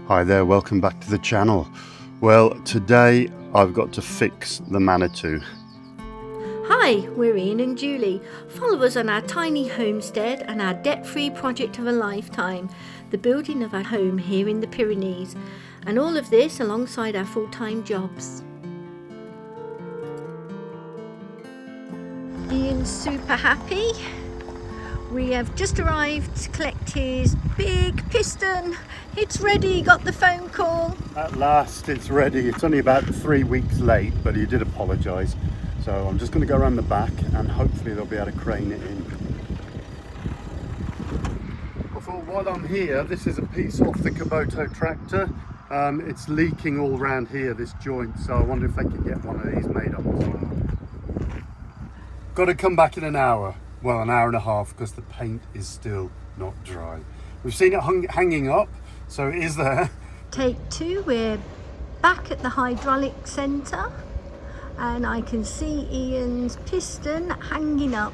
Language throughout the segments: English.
Hi there, welcome back to the channel. Well, today I've got to fix the Manitou. Hi, we're Ian and Julie. Follow us on our tiny homestead and our debt-free project of a lifetime, the building of our home here in the Pyrenees, and all of this alongside our full-time jobs. Ian's super happy. We have just arrived to collect his big piston. It's ready, got the phone call. At last it's ready. It's only about 3 weeks late, but he did apologise. So I'm just going to go around the back and hopefully they'll be able to crane it in. I thought while I'm here, this is a piece off the Kubota tractor. It's leaking all around here, this joint, so I wonder if they could get one of these made up as well. Got to come back in an hour. Well, an hour and a half, because the paint is still not dry. We've seen it hanging up, so it is there. Take two, we're back at the hydraulic centre and I can see Ian's piston hanging up.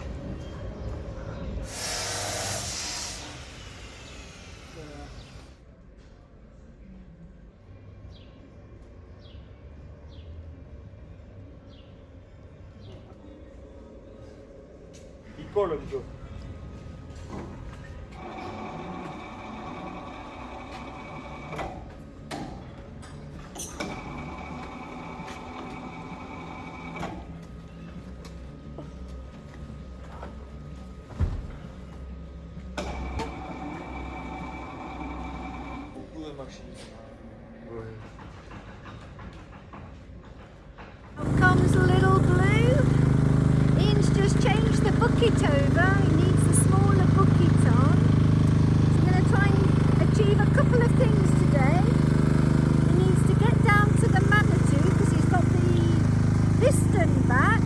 Up comes little blue. Ian's just changed the bucket over. He needs the smaller bucket on. He's going to try and achieve a couple of things today. He needs to get down to the Manitou because he's got the piston back.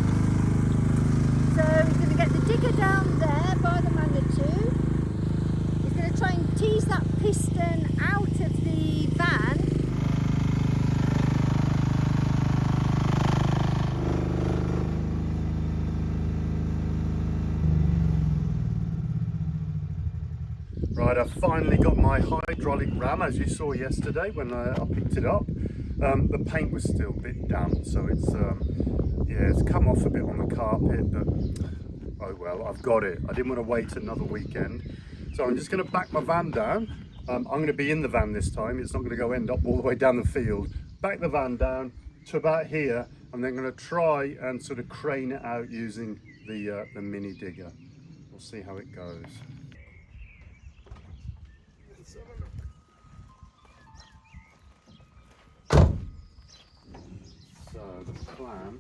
So he's going to get the digger down there by the Manitou. He's going to try and tease that piston out of the van. Right, I've finally got my hydraulic ram, as you saw yesterday when I picked it up. The paint was still a bit damp, so it's it's come off a bit on the carpet, but oh well, I've got it. I didn't want to wait another weekend, so I'm just going to back my van down. I'm going to be in the van this time. It's not going to go end up all the way down the field. Back the van down to about here, and then going to try and sort of crane it out using the mini digger. We'll see how it goes. So the plan.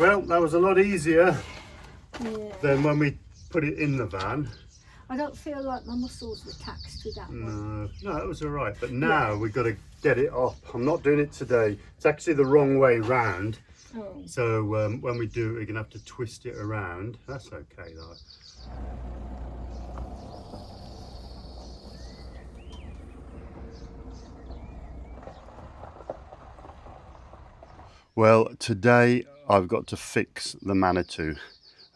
Well, that was a lot easier than when we put it in the van. I don't feel like my muscles were taxed with that one. No, it was all right. But now we've got to get it up. I'm not doing it today. It's actually the wrong way round. Oh. So when we do it, we're going to have to twist it around. That's okay though. Well, today I've got to fix the Manitou.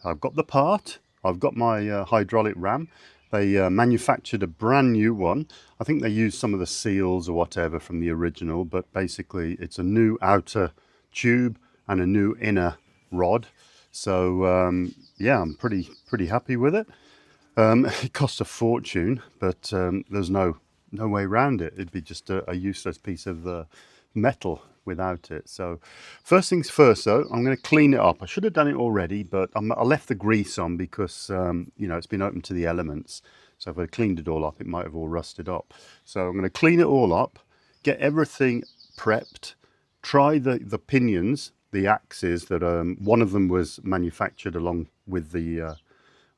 I've got the part. I've got my hydraulic ram. They manufactured a brand new one. I think they used some of the seals or whatever from the original, but basically it's a new outer tube and a new inner rod. So yeah, I'm pretty happy with it. It cost a fortune, but there's no way around it. It'd be just a useless piece of metal without it. So first things first though, I'm going to clean it up. I should have done it already, but I left the grease on because you know, it's been open to the elements, so if I cleaned it all up it might have all rusted up. So I'm going to clean it all up, get everything prepped, try the pinions, the axes that one of them was manufactured along with the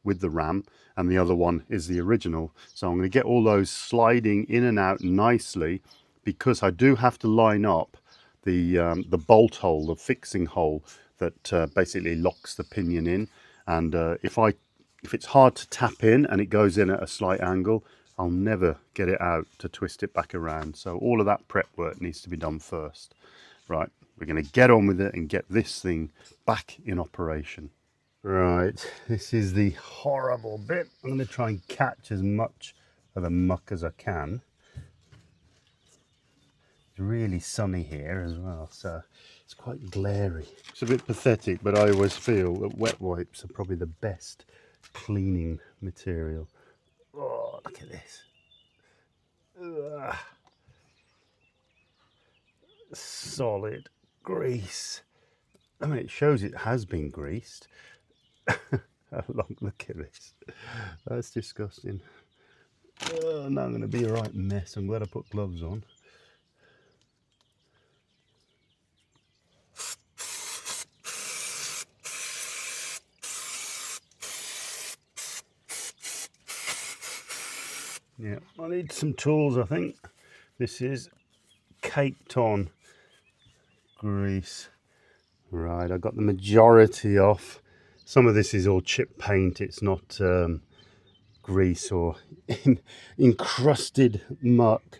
ram and the other one is the original. So I'm going to get all those sliding in and out nicely, because I do have to line up the bolt hole, the fixing hole that basically locks the pinion in. And if it's hard to tap in and it goes in at a slight angle, I'll never get it out to twist it back around. So all of that prep work needs to be done first. Right, we're going to get on with it and get this thing back in operation. Right, this is the horrible bit. I'm going to try and catch as much of the muck as I can. It's really sunny here as well, so it's quite glary. It's a bit pathetic, but I always feel that wet wipes are probably the best cleaning material. Oh, look at this. Ugh. Solid grease. I mean, it shows it has been greased. Look at this. That's disgusting. Oh, now I'm going to be a right mess. I'm glad I put gloves on. Yeah, I need some tools, I think. This is caked on grease. Right, I got the majority off. Some of this is all chip paint. It's not grease or encrusted muck.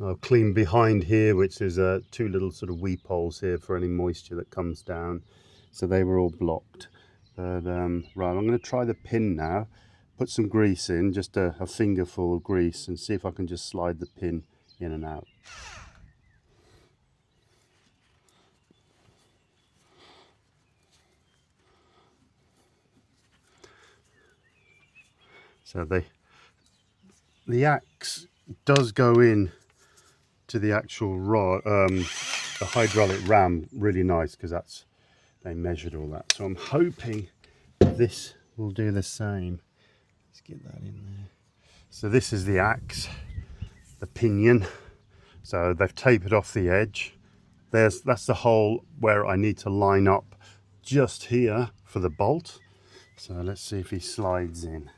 I've cleaned behind here, which is two little sort of weep holes here for any moisture that comes down. So they were all blocked. But right, I'm going to try the pin now. Put some grease in, just a fingerful of grease, and see if I can just slide the pin in and out. So the axe does go in to the actual rod, the hydraulic ram, really nice, because they measured all that. So I'm hoping this will do the same. Let's get that in there. So this is the axe, the pinion. So they've tapered off the edge. That's the hole where I need to line up just here for the bolt. So let's see if he slides in.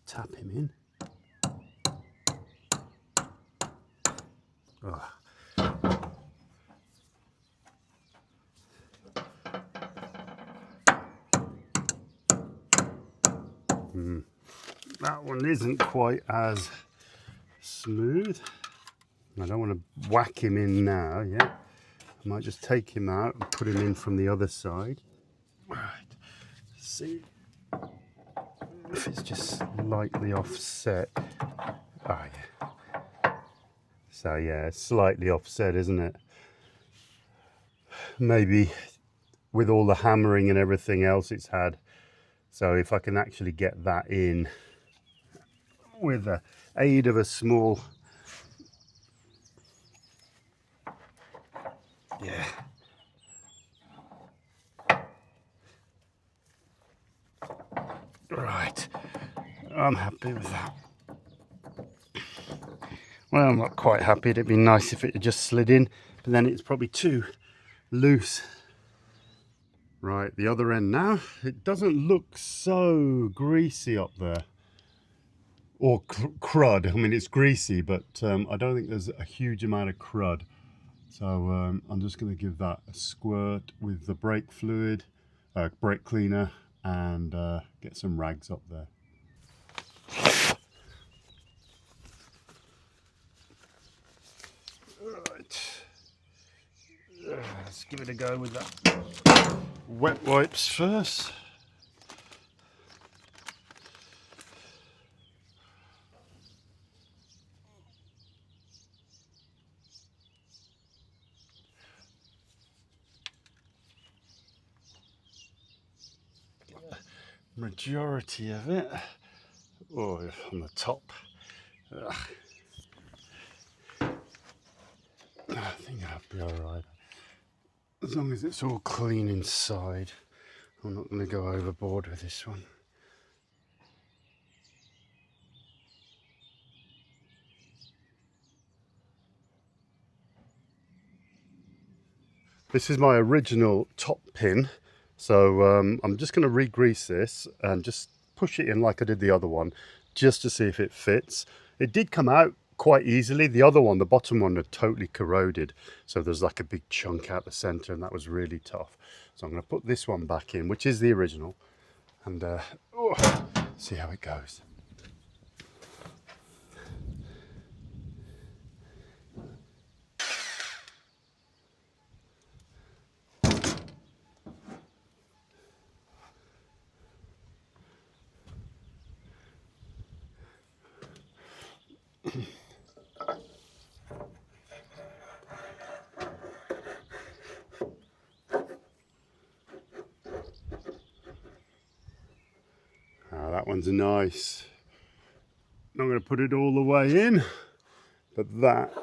Tap him in. Oh. That one isn't quite as smooth. I don't want to whack him in now yet. I might just take him out and put him in from the other side. Right. See if it's just slightly offset. Oh yeah. So yeah, it's slightly offset, isn't it? Maybe with all the hammering and everything else it's had. So if I can actually get that in with the aid of a small, yeah. Right, I'm happy with that. Well, I'm not quite happy. It'd be nice if it had just slid in, but then it's probably too loose. Right, the other end now. It doesn't look so greasy up there. Or crud. I mean, it's greasy, but I don't think there's a huge amount of crud. So I'm just going to give that a squirt with the brake fluid, brake cleaner, and get some rags up there. Right. Let's give it a go with that wet wipes first. Majority of it, oh, on the top. I think I'll be alright. As long as it's all clean inside. I'm not going to go overboard with this one. This is my original top pin. So I'm just going to re-grease this and just push it in like I did the other one, just to see if it fits. It did come out quite easily. The other one, the bottom one, had totally corroded. So there's like a big chunk out the center, and that was really tough. So I'm going to put this one back in, which is the original, and see how it goes. That one's nice. Not going to put it all the way in, but that,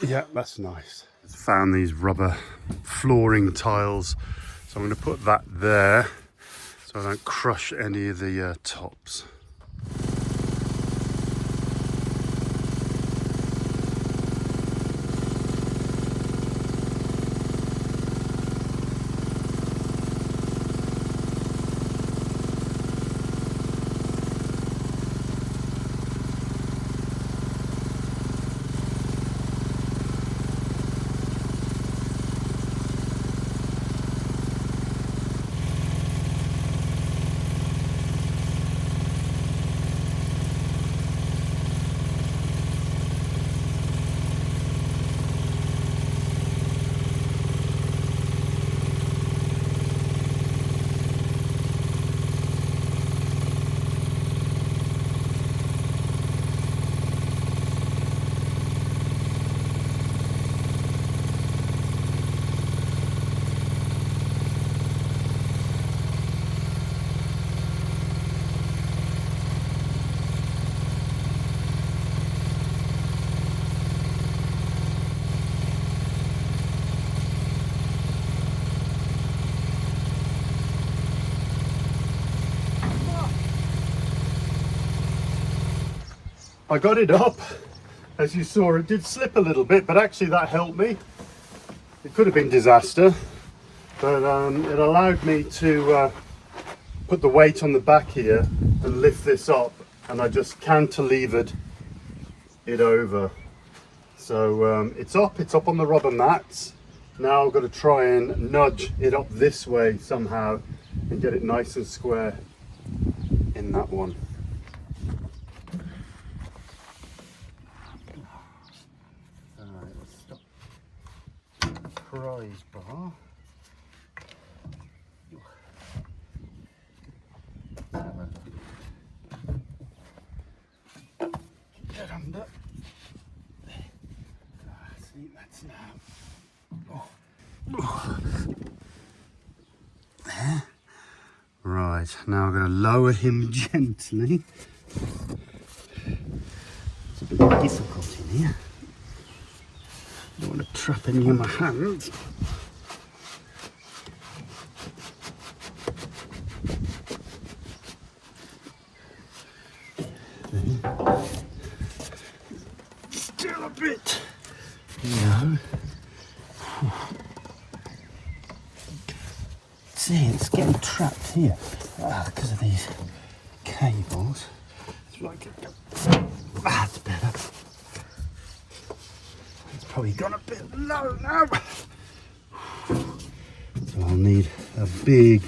yeah, that's nice. Found these rubber flooring tiles, so I'm going to put that there so I don't crush any of the tops. I got it up. As you saw, it did slip a little bit, but actually that helped me. It could have been disaster, but it allowed me to put the weight on the back here and lift this up, and I just cantilevered it over. So it's up on the rubber mats. Now I've got to try and nudge it up this way somehow and get it nice and square in that one. Prize bar. Get under. See, that's now. Oh. There. Right, now I'm going to lower him gently. It's a bit difficult in here. Don't want to trap any of my hands. Still a bit, no. See, it's getting trapped here because of these cables. It's like that's better. Probably gone a bit low now. So I'll need a big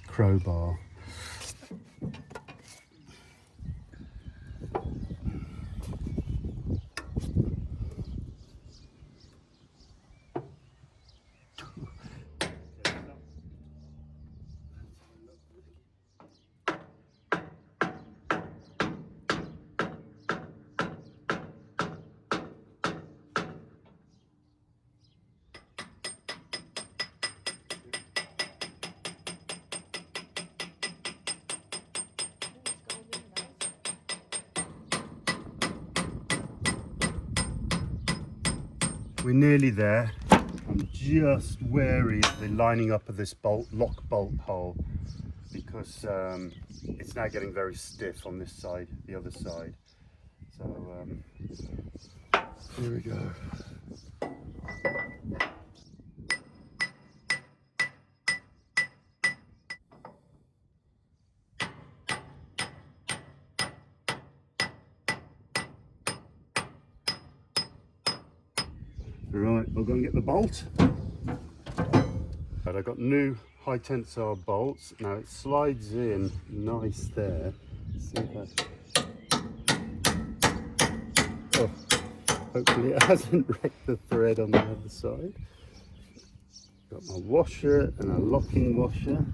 crowbar. We're nearly there. I'm just wary of the lining up of this lock bolt hole because it's now getting very stiff on this side, the other side. So here we go. Right, we'll go and get the bolt. Right, I've got new high tensile bolts. Now it slides in nice there. Let's see if oh, hopefully it hasn't wrecked the thread on the other side. Got my washer and a locking washer.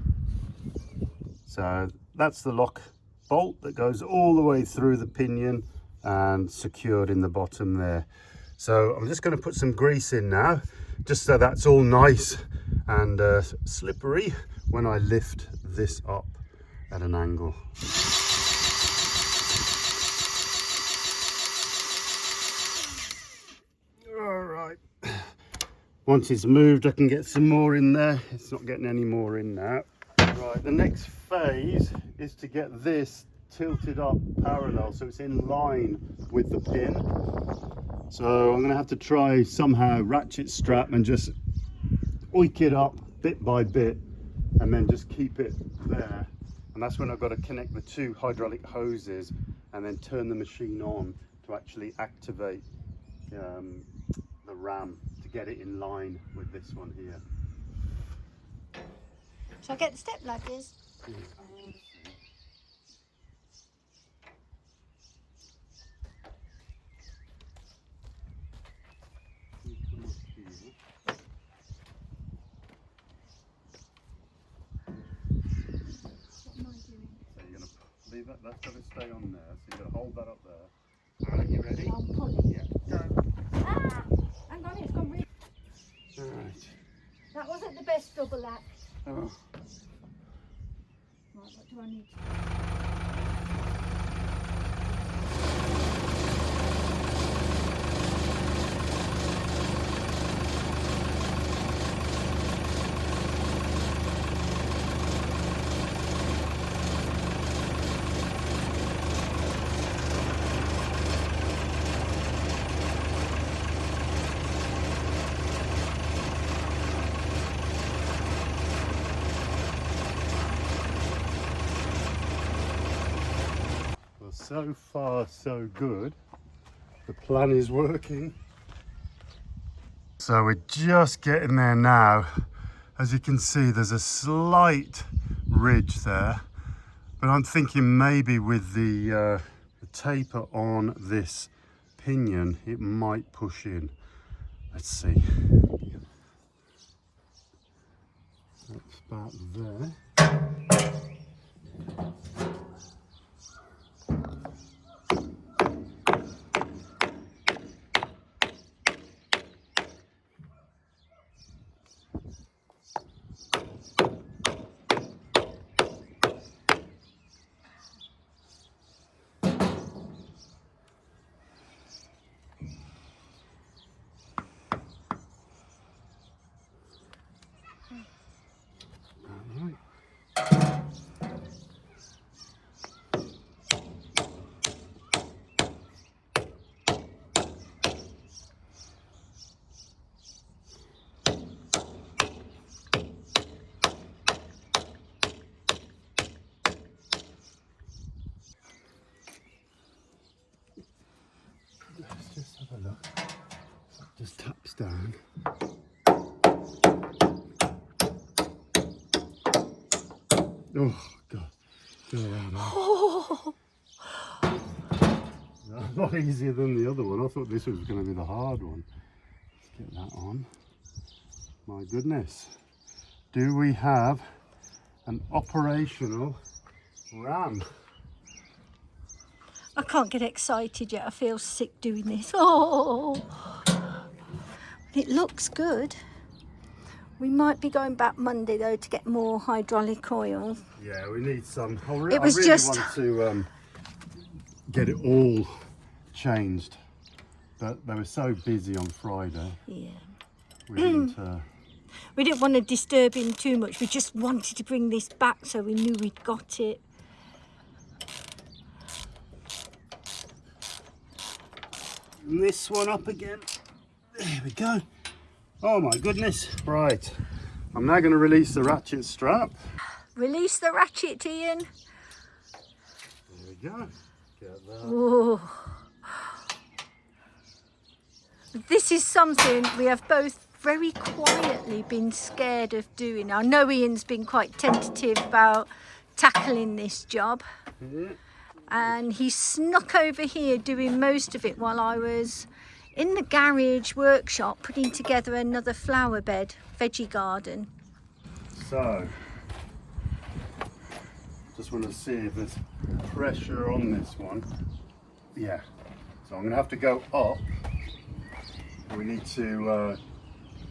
So that's the lock bolt that goes all the way through the pinion and secured in the bottom there. So I'm just going to put some grease in now, just so that's all nice and slippery when I lift this up at an angle. All right, once it's moved I can get some more in there. It's not getting any more in now. Right, the next phase is to get this tilted up parallel so it's in line with the pin. So I'm going to have to try somehow ratchet strap and just oik it up bit by bit and then just keep it there. And that's when I've got to connect the two hydraulic hoses and then turn the machine on to actually activate the ram to get it in line with this one here. Shall I get the step ladders? Yeah. Leave that, that's got to stay on there, so you've got to hold that up there. Alright, you ready? I'll pull it. Yeah, go. Ah! Hang on, it's gone really... Alright. That wasn't the best double act. Oh. Right, what do I need to do? So far so good. The plan is working. So we're just getting there now. As you can see, there's a slight ridge there, but I'm thinking maybe with the taper on this pinion it might push in. Let's see. That's about there. Let's just have a look. Just taps down. Oh God! Go around. Oh, A lot easier than the other one. I thought this was going to be the hard one. Let's get that on. My goodness. Do we have an operational ram? I can't get excited yet. I feel sick doing this. Oh, it looks good. We might be going back Monday though to get more hydraulic oil. Yeah, we need some. I It really was just- want to get it all changed, but they were so busy on Friday. Yeah. We didn't. We didn't want to disturb him too much. We just wanted to bring this back so we knew we'd got it. And this one up again. There we go. Oh my goodness. Right. I'm now going to release the ratchet strap. Release the ratchet, Ian. There we go. Get that. Oh. This is something we have both very quietly been scared of doing. I know Ian's been quite tentative about tackling this job, and he snuck over here doing most of it while I was in the garage workshop putting together another flower bed, veggie garden. So, just want to see if there's pressure on this one. Yeah, so I'm going to have to go up. We need to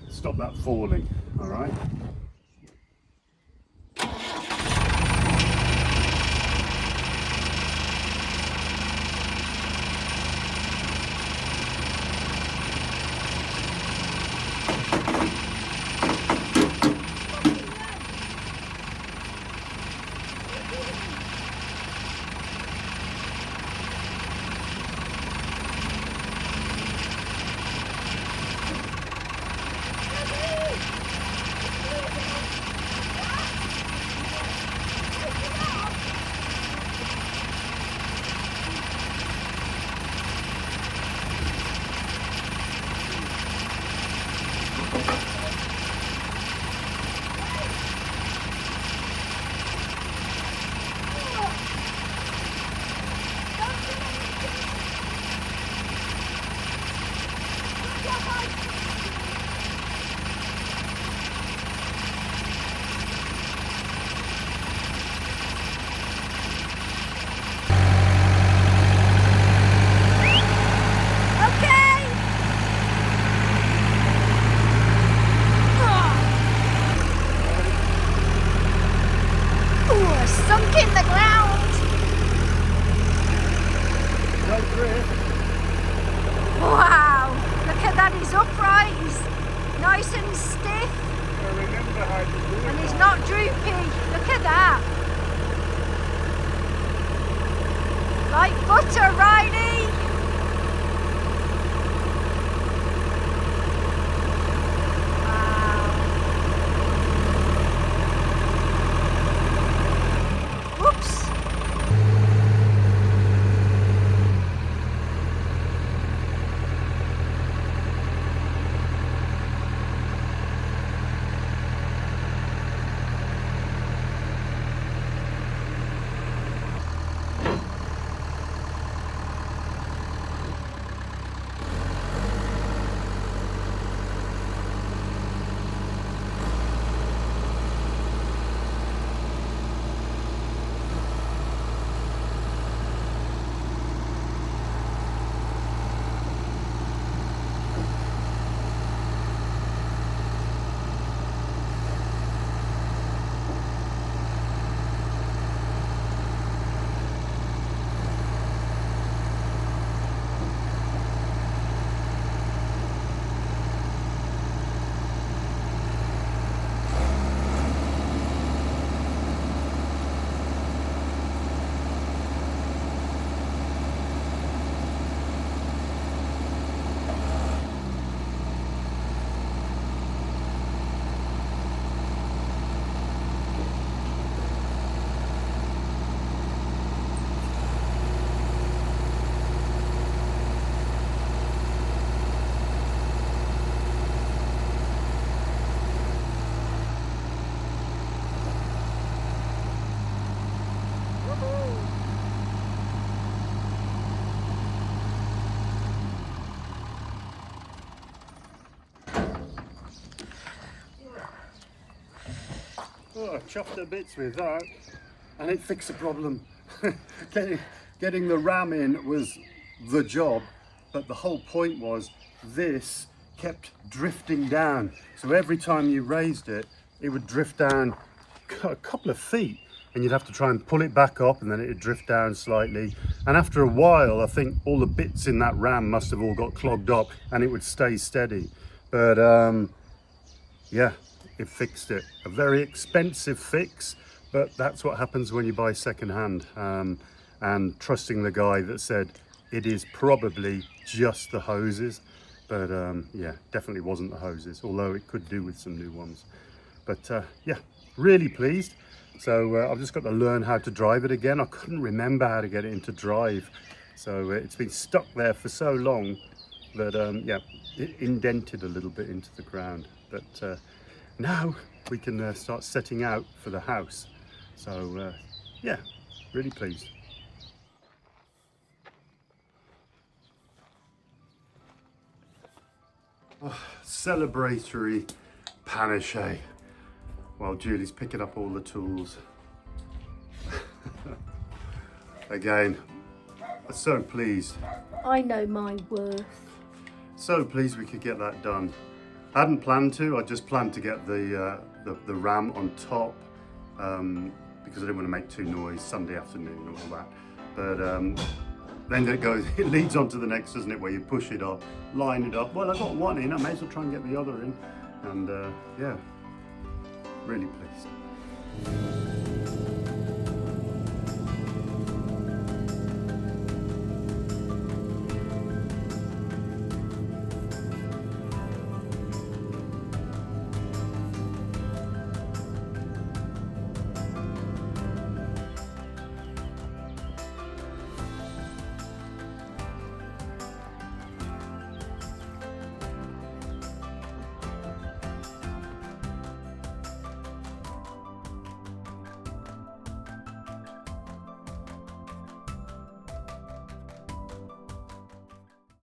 stop that falling, all right? Wow, look at that, he's upright, he's nice and stiff, and he's not droopy. Look at that. Like butter, Riley. Wow. Whoops. Oh, I chuffed to bits with that, and it fixed the problem. getting the ram in was the job, but the whole point was this kept drifting down. So every time you raised it, it would drift down a couple of feet, and you'd have to try and pull it back up, and then it would drift down slightly. And after a while, I think all the bits in that ram must have all got clogged up, and it would stay steady. But yeah, it fixed it. A very expensive fix, but that's what happens when you buy second-hand. And trusting the guy that said it is probably just the hoses, but yeah, definitely wasn't the hoses, although it could do with some new ones. But yeah, really pleased. So I've just got to learn how to drive it again. I couldn't remember how to get it into drive, so it's been stuck there for so long. but yeah, it indented a little bit into the ground. But now we can start setting out for the house. So yeah, really pleased. Oh, celebratory panache while Julie's picking up all the tools. Again, so pleased. I know my worth. So pleased we could get that done. I hadn't planned to. I just planned to get the ram on top because I didn't want to make too noise Sunday afternoon and all that. But then it leads on to the next, doesn't it? Where you push it up, line it up. Well, I got one in. I may as well try and get the other in. And yeah, really pleased.